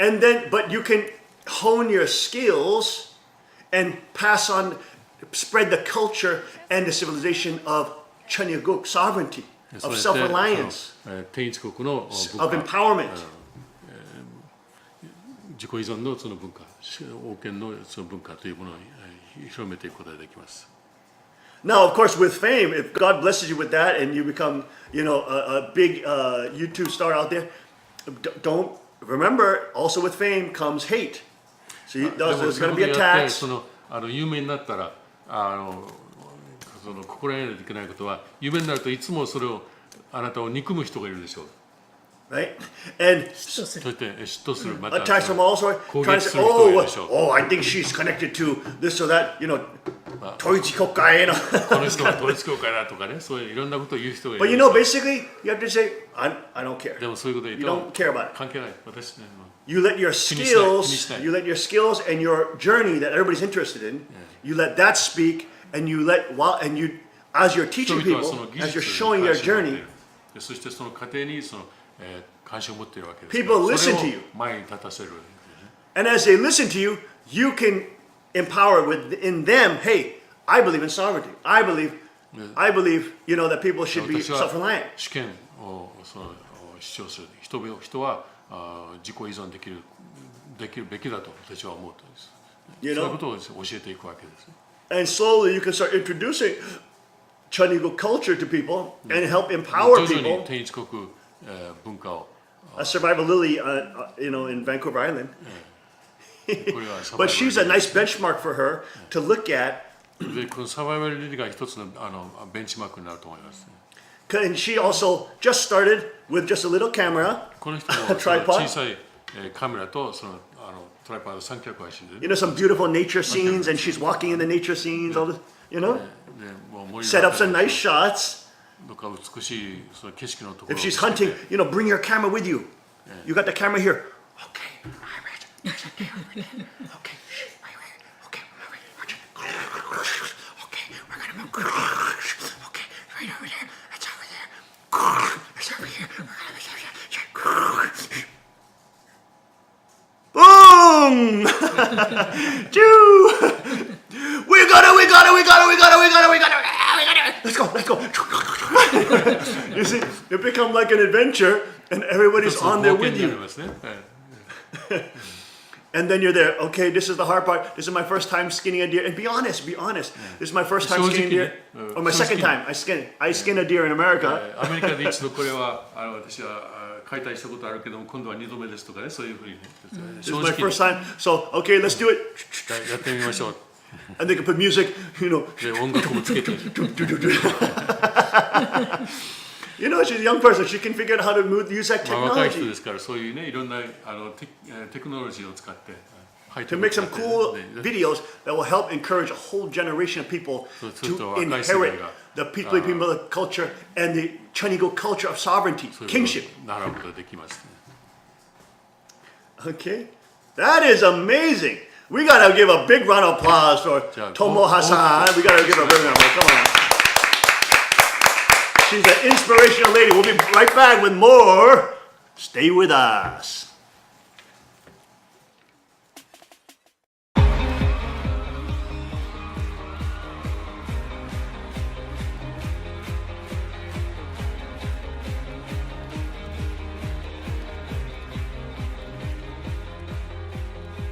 And then, but you can hone your skills and pass on, spread the culture and the civilization of Cheongguk sovereignty, そ of うやって self-reliance, 天一国の of 文化、 empowerment. 自己依存のその文化、王権のその文化というものを広めていくことができます。 Now, of course, with fame, if God blesses you with that and you become, a big YouTube star out there, don't remember. Also, with fame comes hate. So there's going to be でもそういうことをやって attacks. その有名になったらその心得ないといけないことは有名になるといつもそれをあなたを憎む人がいるでしょう。 Right? And そして嫉妬する、また attacks from all sorts, 攻 trying to 撃す say, る人がいるでしょう。 I think she's connected to this or that, Toichi Kokai, この人は統一教会だとかね、そういういろんなことを言う人がいる But でしょう。 basically, you have to say, I don't care. でもそういうことを言 You う don't と care about it. 関係ない。私ね、You let your 気にしない。 skills, you let your skills and your journey that everybody's interested in, you let that speak, and as you're 人 teaching 々はそ people, の技 as you're 術 showing に your 関心を持ってい journey, る。でそしてその過程にその、関心を持っているわけです。 People そ listen れを to you. 前に立たせる。 and as they listen to you, you can empower within them, hey, I believe in sovereignty. I believe, that people should be 私は self-reliant. 主権を主張する。人は自己依存できるべきだと私は思うとです。そういうことを教えていくわけです。 And slowly you can start introducing Cheongguk culture to people and help empower 徐々に people. 天一国文化を Survival Lily, in Vancouver Island. これはサバ But イバル she's a nice benchmark for her to look at. でこのサバイバルリリーが一つのベンチマークになると思います、ね。 And she also just started with just a little camera, この人も a tripod. 小さいカメラとそのトライパード三脚配信で、 Some beautiful nature scenes, and she's walking in the nature scenes, all this, でもう森の set up 中 some で nice shots. どっか美しいその景色のところ If を she's 見せて hunting, bring your camera with you. You got the camera here. Okay, hi, Reg. Okay, okay, okay, we're gonna move. Okay, right over there. It's over there. It's over here. Boom! Choo! We got it! Let's go! You see, it become like an adventure, and everybody's 一つの on there 冒険 with になり you. ますね。 And then you're there. Okay, this is the hard part. This is my first time skinning a deer. And be honest. This is my first time skinning a deer, or my second time. I skin a deer in America. アメリカで一度これは私は解体したことあるけども今度は2度目ですとかね、そういうふうにね、 This 正 is my 直に first time. So okay, let's do it. やってみましょう。 And they can put music. で音楽もつけて。 She's a young person. She can figure out how to use that 若い人 technology. ですからそういうねいろんなテクノロジーを使って to make some cool ね videos that will help encourage a whole generation of people そうちょっと to 若い世代 inherit が the people culture and the Chanigo culture of sovereignty, そういう kingship. ことを習うことができますね。 Okay, that is amazing. We gotta give a big round of applause for Yeah, Tomoha-san. We gotta give her a big round of applause. Come on. She's an inspirational lady. We'll be right back with more. Stay with us.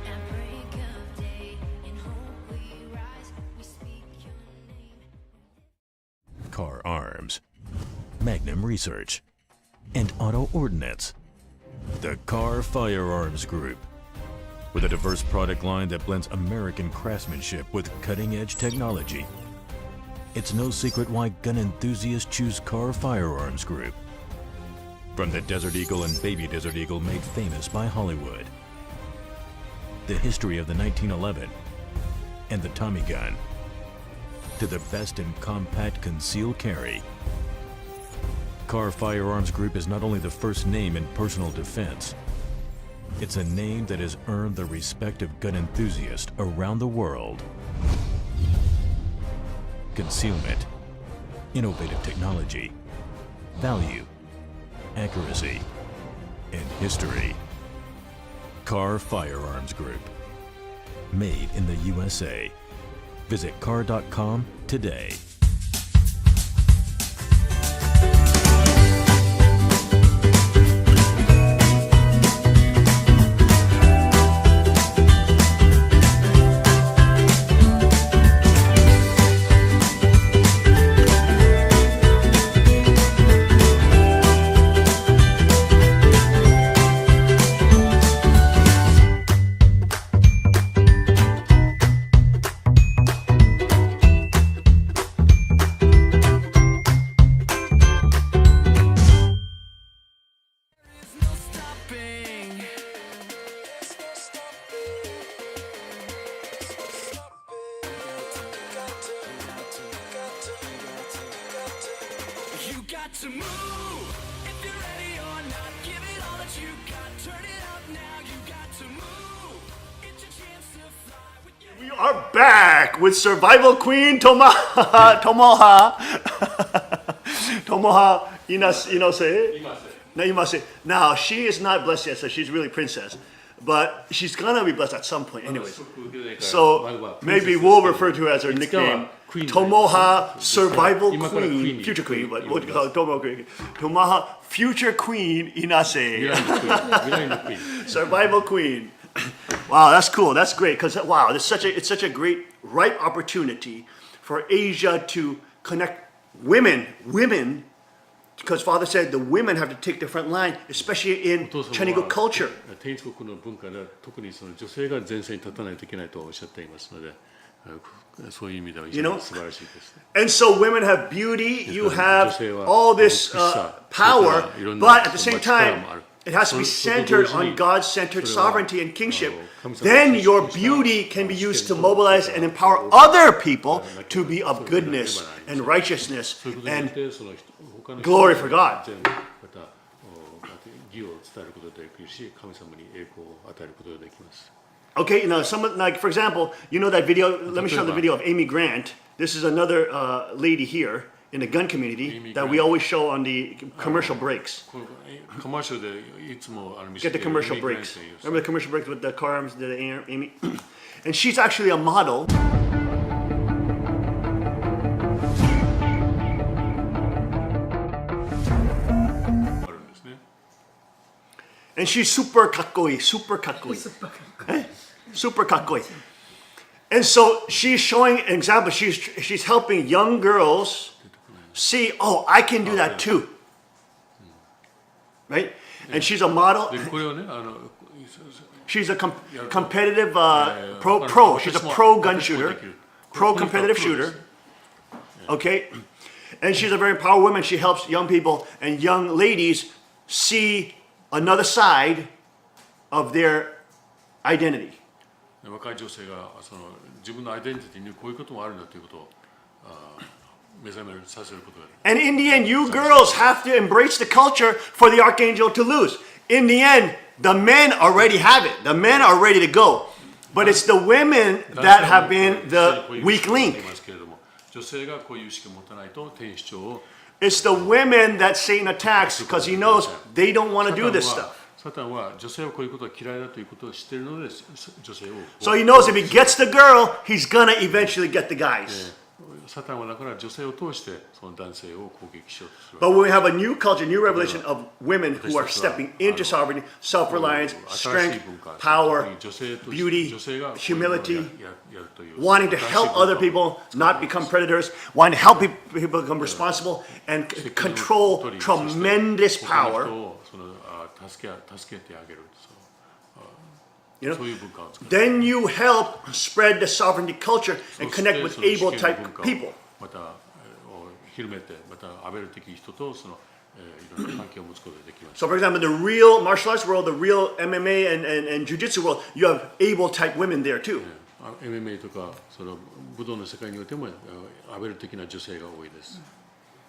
At break of day, in hope we rise, we speak your name. Car Arms, Magnum Research, and Auto Ordnance. The Car Firearms Group. With a diverse product line that blends American craftsmanship with cutting-edge technology. It's no secret why gun enthusiasts choose Car Firearms Group. From the Desert Eagle and Baby Desert Eagle made famous by Hollywood. The history of the 1911 and the Tommy gun. To the best in compact concealed carry. Car Firearms Group is not only the first name in personal defense, it's a name that has earned the respect of gun enthusiasts around the world. Concealment, innovative technology, value, accuracy, and history. Car Firearms Group. Made in the USA. Visit car.com today. There's no stopping. You got to move if you're ready or not. Give it all that you got. Turn it up now. You got to move. It's your chance to fly with your. We are back with Survival Queen Tomoha. Tomoha Inose. Imase. Now, she is not blessed yet, so she's really princess. But she's gonna be blessed at some point, anyways. So maybe we'll refer to her as her nickname, Tomoha Survival Queen, Future Queen, but we'll call her Tomoha Queen. Tomoha Future Queen Inase. Survival Queen. Wow, that's cool. That's great. Because wow, it's such a great ripe opportunity for Asia to connect women. Because Father said the women have to take the front line, especially in Chanigo culture. 天一国の文化では特にその女性が前線に立たないといけないとおっしゃっていますので、そういう意味では非常に素晴らしいですね。 And so women have beauty, you have all this power, but at the same time, it has to be centered on God-centered sovereignty and kingship. Then your beauty can be used to mobilize and empower other people to be of goodness and righteousness and glory for God. また義を伝えることができるし、神様に栄光を与えることができます。 Okay, now like for example, you know that video. Let me show the video of Amy Grant. This is another lady here in the gun community that we always show on the commercial breaks. このコマーシャルでいつも見 Get せ the ている commercial メイクライン breaks. という Remember the commercial breaks with the car arms, the Amy? And she's actually a model. And she's super kakkoi, super kakkoi. Super kakkoi. And so she's showing an example. She's helping young girls see, oh, I can do that too. Right? And she's a model. でこれをね、 She's a competitive pro. She's a pro gun shooter, pro competitive shooter. Okay? And she's a very powerful woman. She helps young people and young ladies see another side of their identity. 若い女性が自分のアイデンティティにこういうこともあるんだということを目覚めさせることができる。 And in the end, you girls have to embrace the culture for the archangel to lose. In the end, the men already have it. The men are ready to go. But it's the women that have been the weak link. 女性がこういう意識を持たないと天使長を It's the women that Satan attacks because he knows they don't want to do this stuff. サタンは女性はこういうことが嫌いだということを知っているので女性を So he knows if he gets the girl, he's gonna eventually get the guys. サタンはだから女性を通してその男性を攻撃しようとする。 But when we have a new culture, new revelation of women who are stepping into sovereignty, self-reliance, strength, power, beauty, humility, wanting to help other people not become predators, wanting to help people become responsible and control tremendous power. You know, then you help spread the sovereignty culture and connect with able type people. また広めてまたアベル的人とそのいろんな関係を持つことができます。 So, for example, in the real martial arts world, the real MMA and jiu-jitsu world, you have able type women there too. MMA とかその武道の世界においてもアベル的な女性が多いです。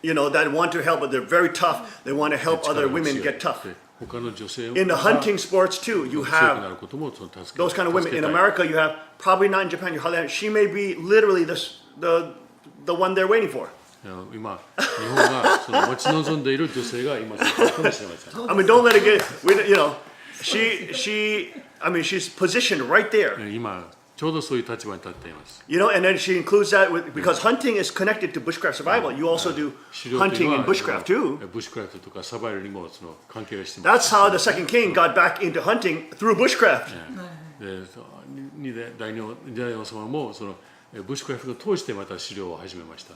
You know, that want to help, but they're very tough. They want to help other women get tough. 他の女性 In the hunting sports too, you 強くな have ることもその助け those kind of women. In 助けたい America, you have probably not in Japan. You hardly have, she may be literally the one they're waiting for. 今日本がその待ち望んでいる女性が今そうかもしれません。 I mean, don't let it get. You know, I mean, she's positioned right there. 今ちょうどそういう立場に立っています。 You know, and then she includes that with because hunting is connected to bushcraft survival. You also do 狩猟という hunting の in は bushcraft too. ブッシュクラフトとかサバイルにもその関係がしていま That's す。 how the second king got back into hunting through bushcraft. で二代王様もそのブッシュクラフトを通してまた狩猟を始めました。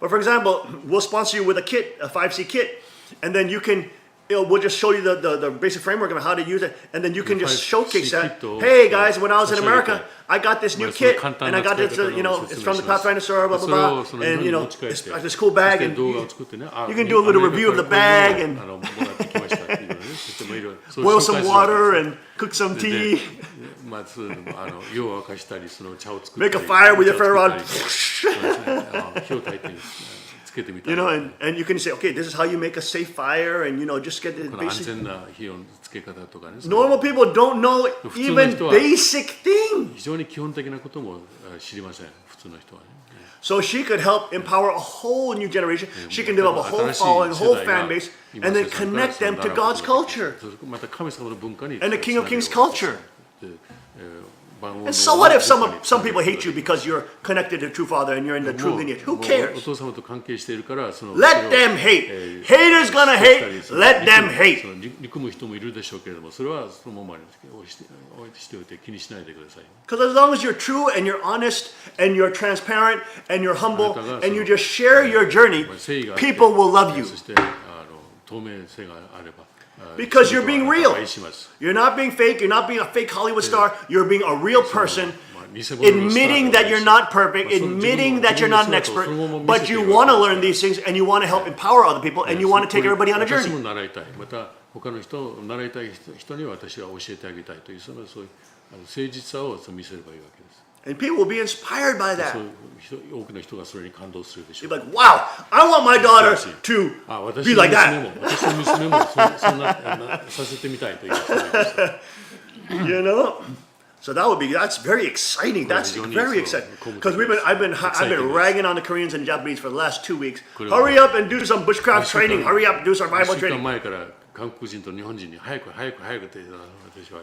But for example, we'll sponsor you with a kit, a 5C kit, and then you can, we'll just show you the basic framework of how to use it, and then you can just 5C showcase that. キットを Hey guys, when I was in 差し上げて America, I got this new まあその kit, 簡単 and な I got 使い this, 方の you know, 説 it's 明 from し the ます。 Pathfinder store, blah そ blah れを blah, その日 and 本 you に know, 持ち帰って it's this cool bag, そして and 動画を作ってね、you can do a little review of the bag and もらってきましたっていうのね、そしてもいろいろ boil some water and cook some で tea, まず湯を沸かしたりその茶を作ったり make a fire with your お茶を ferro 作ったり rod. そうですね火を焚いてつけてみた You り know, and you can say, okay, this is how you make a safe fire, and you know, just get the この安 basic. 全な火のつけ方とかね Normal people don't know 普通の even 人は basic things. 非常に基本的なことも知りません普通の人はね So she could help empower a whole new generation. She can develop a whole following, a whole fan base, and then connect them to God's culture また神様の文化に and the King of Kings culture. で万王の And so what if some people hate you because you're connected to True Father and you're in the true もう lineage? Who もうお cares? 父様と関係しているからその Let them hate. Haters gonna hate. Let them hate. その憎む人もいるでしょうけれどもそれはそのままにしておいて気にしないでください Because as long as you're true and you're honest and you're transparent and you're humble and you just share your journey, 誠意があって people will love you. そして透明性があれば Because you're being real. 愛します You're not being fake. You're not being a fake Hollywood star. You're being a real person, 偽物のスター admitting that you're not perfect, admitting that you're not an expert, but you want to learn these things and you want to help empower other people and you want to take everybody on a 私 journey. も習いたいまた他の人習いたい人には私は教えてあげたいというそういう誠実さを見せればいいわけです And people will be inspired by そ that. う多くの人がそれに感動するでしょ You're う like, wow, I want my daughter to 私 be の like 娘 that. も私の娘もそんなさせてみたいという人がいました You know? So that's very exciting. That's very exciting. Because I've been ragging on the Koreans and Japanese for the last 2 weeks. Hurry up and do some bushcraft training. Hurry up, do 1 survival 週間 training. 前から韓国人と日本人に早く早く早くって私は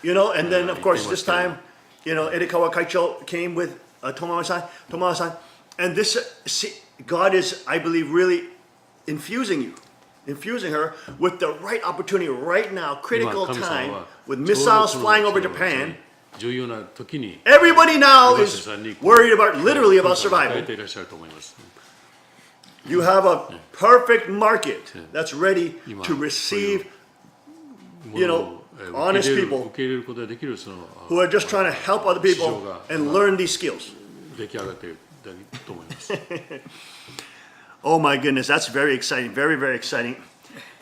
You know, and then of course this time, you know, Erikawa Kaicho came with Tomoha-san, and this God is, I believe, really infusing her with the right opportunity right now, critical 今神様 time, は with ちょうど missiles この flying over その Japan. 重要な時に Everybody now 岩瀬 is さんに worried about, literally about 変 survival. えていらっしゃると思います You have a perfect market that's ready Ima, to receive, も you の know, を honest 受 people け入れることができるその who are just trying to help other people and learn these skills. 出来上がっていると思います Oh my goodness, that's very exciting, very, very exciting.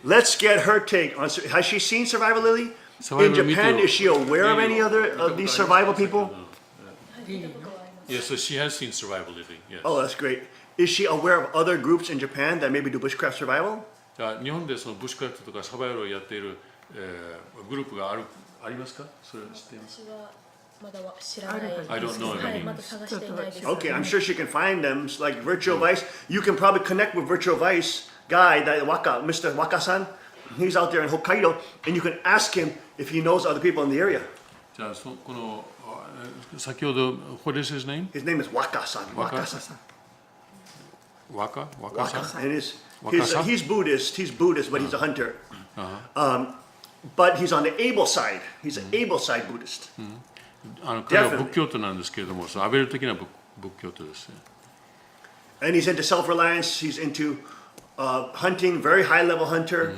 Let's get her take on, has she seen Survival Lily? In Japan, is she aware of any other of these survival people? Yes, so she has seen survival living. Yes. Oh, that's great. Is she aware of other groups in Japan that maybe do bushcraft survival? じゃあ日本でそのブッシュクラフトとかサバイバルをやっている、グループがありますか？それは知っています。私はまだ知らない。 I don't know はい、 any. まだ探していないです。 Okay, I'm sure she can find them. It's like Virtual Vice. You can probably connect with Virtual Vice guy, that Mr. Waka-san. He's out there in Hokkaido, and you can ask him if he knows other people in the area. じゃあこの先ほど What is his name? His name is Waka-san. Waka-san. Waka? Waka-san? And Waka-san? he's Buddhist, but he's a hunter. But he's on the able side. He's an able side Buddhist. 彼は仏教徒なんですけれども、そのアベル的な仏教徒ですね。And he's into self-reliance. He's into hunting, very high-level hunter.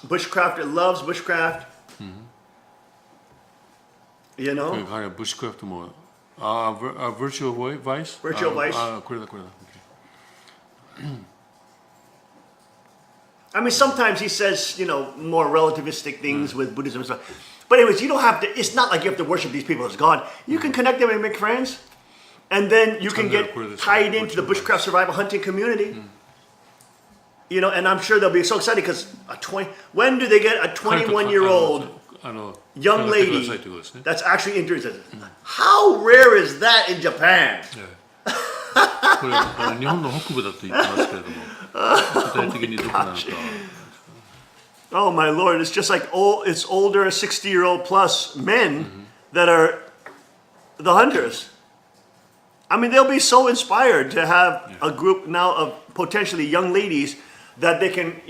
Bushcraft, loves bushcraft. You know? 彼はブッシュクラフトも、Virtual Vice? Virtual Vice. これだ。I mean, sometimes he says, more relativistic things with Buddhism and stuff. But anyways, you don't have to, it's not like you have to worship these people as God. You can connect them and make friends. And then you can get tied into the bushcraft survival hunting community. And I'm sure they'll be so excited because when do they get a 21-year-old young lady that's actually interested? How rare is that in Japan? これ日本の北部だと言ってますけれども、具体的にどこなのか。Oh my Lord, it's just like it's older 60-year-old plus men that are the hunters. I mean, they'll be so inspired to have a group now of potentially young ladies that they can,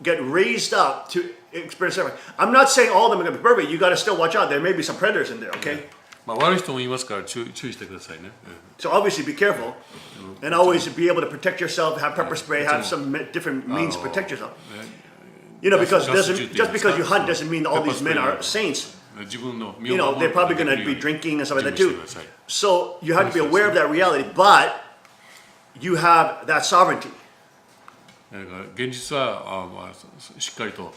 get raised up to experience everything. I'm not saying all of them are going to be perfect. You got to still watch out. There may be some predators in there, okay? まあ悪い人もいますから注意してくださいね。So obviously be careful and always be able to protect yourself, have pepper spray, have some different means to protect yourself. Because just because you hunt doesn't mean all these men are saints. 自分の身 They're probably going to be drinking and stuff like that too. So you have to be aware of that reality, but you have that sovereignty. 現実はしっかりと。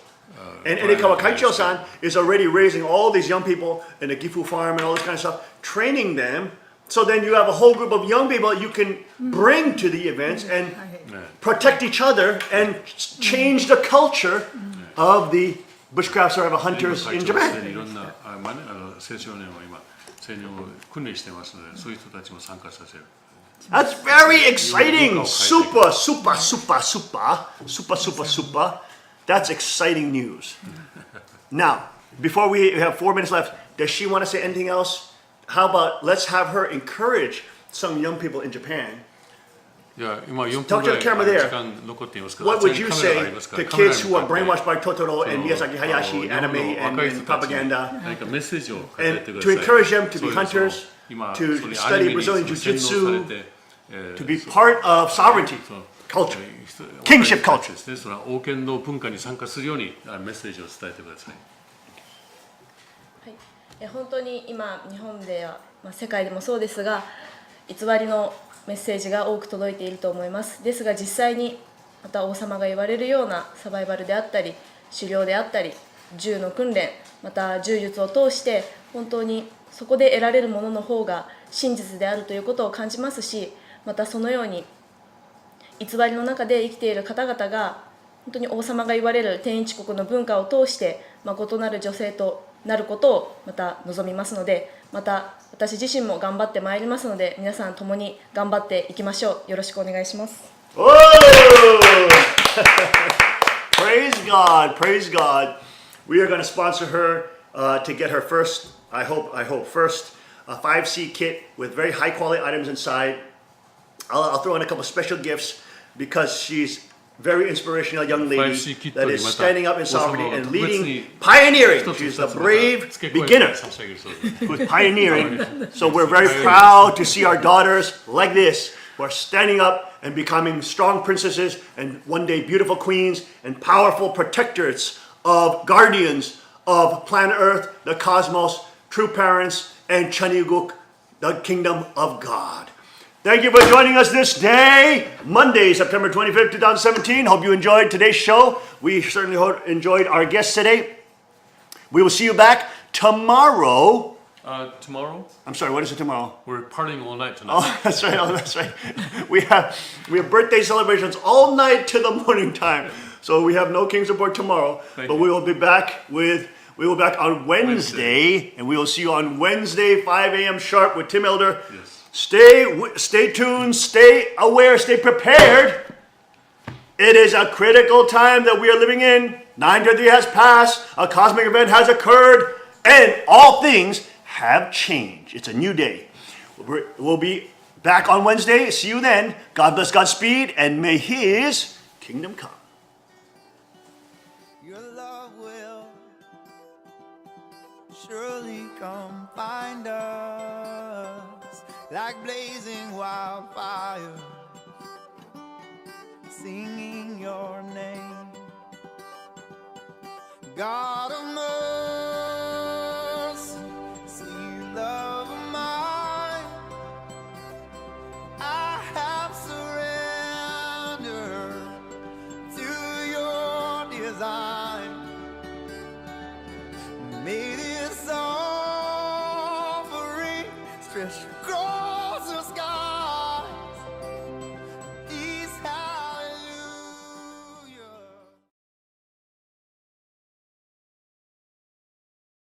And Erikawa Kaicho-san is already raising all these young people in the Gifu farm and all this kind of stuff, training them. So then you have a whole group of young people you can bring to the events and protect each other and change the culture of the bushcraft survival hunters in Japan. いろんな青少年を今青年を訓練してますので、そういう人たちも参加させる。That's very exciting. Super, super, super, super, super, super, super. That's exciting news. Now, before we have 4 minutes left, does she want to say anything else? How about let's have her encourage some young people in Japan? いや今4 Talk 分 to ぐ the ら camera い there. 時間残っていますから What would you カメラがあ say りますから to カメラ kids に who 向 are かって brainwashed by Totoro and Miyazaki Hayashi, 日本の anime 若い and 人たちに propaganda? 何かメッセージを語 And ってくだ to さい。 encourage them to be そうです hunters, 今 to それ study アニメに Brazilian 洗脳さ jiu-jitsu, れて to be part of sovereignty culture. Kingship culture. ですね、その王権の文化に参加するようにメッセージを伝えてください。本当に今日本では、世界でもそうですが偽りのメッセージが多く届いていると思います。ですが実際にまた王様が言われるようなサバイバルであったり狩猟であったり銃の訓練また柔術を通して本当にそこで得られるものの方が真実であるということを感じますし、またそのように偽りの中で生きている方々が本当に王様が言われる天一国の文化を通して異なる女性となることをまた望みますので、また私自身も頑張ってまいりますので、皆さん共に頑張っていきましょう。よろしくお願いします。Oh! Praise God, praise God. We are going to sponsor her to get her first, I hope, first 5C kit with very high quality items inside. I'll throw in a couple special gifts because she's very inspirational young lady 5C キット that に is また standing up in sovereignty and 特別 leading, に pioneering. 一つ She's 二 the つ brave 付け加え beginner て差し上げるそうです。 who's pioneering. So we're very proud to see our daughters like this who are standing up and becoming strong princesses and one day beautiful queens and powerful protectors of guardians of planet Earth, the cosmos, true parents, and Chanuguk, the kingdom of God. Thank you for joining us this day, Monday, September 25th, 2017. Hope you enjoyed today's show. We certainly enjoyed our guests today. We will see you back tomorrow. Tomorrow, I'm sorry, what is it tomorrow? we're partying all night tonight. Oh, that's right. Oh, that's right. We have birthday celebrations all night to the morning time. So we have no King's Report tomorrow, Thank but you. we will be back on Wednesday, and we will see you on Wednesday, 5 a.m. sharp with Tim Elder. Yes. Stay tuned, stay aware, stay prepared. It is a critical time that we are living in. 9:30 has passed. A cosmic event has occurred, and all things have changed. It's a new day. We'll be back on Wednesday. See you then. God bless, Godspeed, and may His kingdom come. Your love will surely come find us like blazing wildfire, singing your name. God of mercy, sweet love of mine, I have surrendered to your design. May this offering stretch across